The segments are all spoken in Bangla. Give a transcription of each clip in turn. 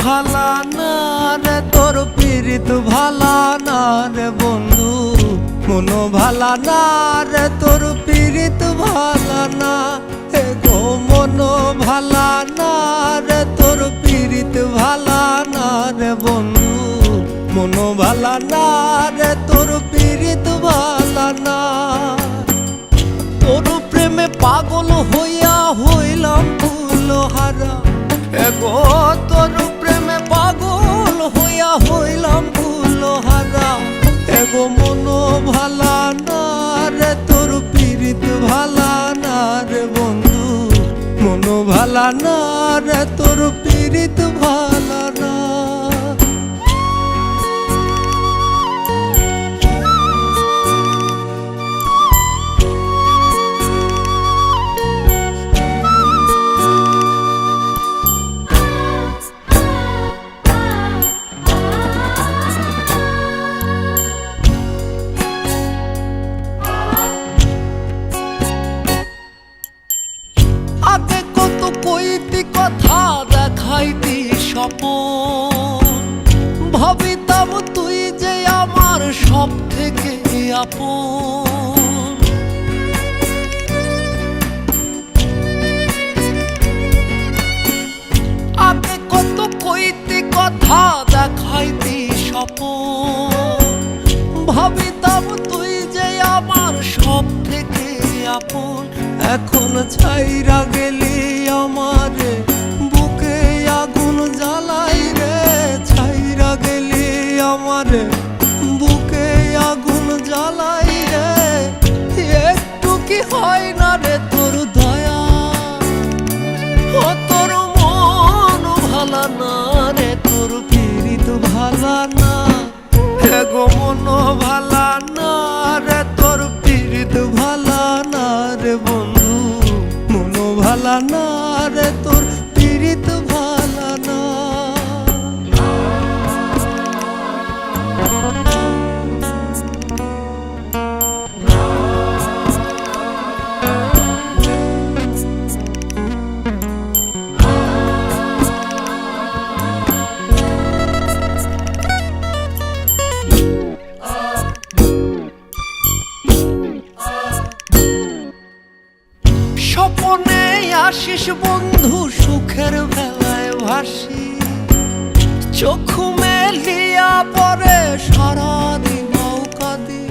ভালা না রে তোর পীড়িত ভালা না রে বন্ধু, মন ভালা না রে তোর পীড়িত ভালা না। হে গো মন ভালা না রে তোর পীড়িত ভালা না রে বন্ধু, মন ভালা না রে তোর পীড়িত ভালা না। তোর প্রেমে পাগল হইয়া হইলাম ফুলহারা, এগো তোর প্রেমে পাগল হইয়া হইলাম ফুলহারা। এগো মন ভালা না রে তোর পীড়িত ভালা না রে বন্ধু, মন ভালা না রে তোর পীড়িত ভালা না। আগে কত কইতি কথা দেখাইতি স্বপন, ভাবিতাম তুই যে আমার সব থেকে আপন। আগে কত কইতি কথা দেখাইতি স্বপন, ভাবিতাম তুই যে আমার সব থেকে আপন। এখন ছাইরা গেলি আমারে বুকে আগুন জ্বালাই রে, ছাইরা গেলি আমারে বুকে আগুন জ্বালাই রে। একটু কি হয় না রে তোর দয়া, ও তোর মন ভালা না রে তোর পীড়িত ভালা না। এগো মন ভালা না রে তোর পীড়িত ভালা না রে বন্ধু, মন ভালা না রে তোর পীড়িত ভালা না। স্বপনে আসিস বন্ধু সুখের বেলায় ভাসি, চোখ মেলিয়া পরে সারাদিন নৌকা দি।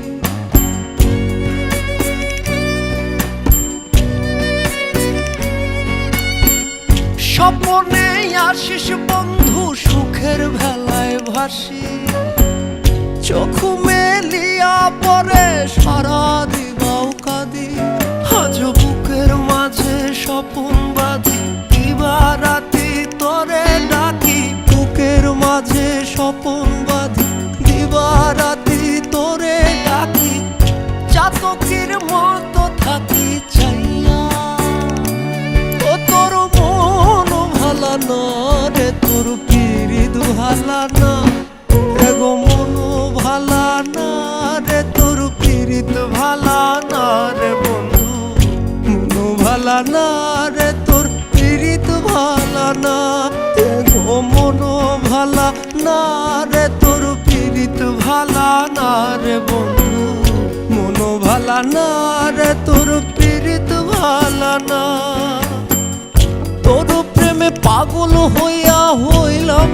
স্বপনে আসিস বন্ধু সুখের বেলায় ভাসি, চোখ মেলিয়া পরে সারাদিন নৌকা দি। আজ বুকের মাঝে স্বপন বাঁধি, দিবারাতি তোরে ডাকি। বুকের মাঝে স্বপন বাঁধি, দিবারাতি তোরে ডাকি। চাতকের মতো থাকি চাইয়া, ও তোর মন ভালা না রে তোর পীড়িত ভালা না। এগো মন ভালা না রে তোর পীড়িত ভালা না রে বন্ধু, মন ভালা না রে তোর পীড়িত ভালা না। এগো মন ভালা না রে তোর পীড়িত ভালা না রে বন্ধু, মন ভালা না রে তোর পীড়িত ভালা না। তোর প্রেমে পাগল হইয়া হইলাম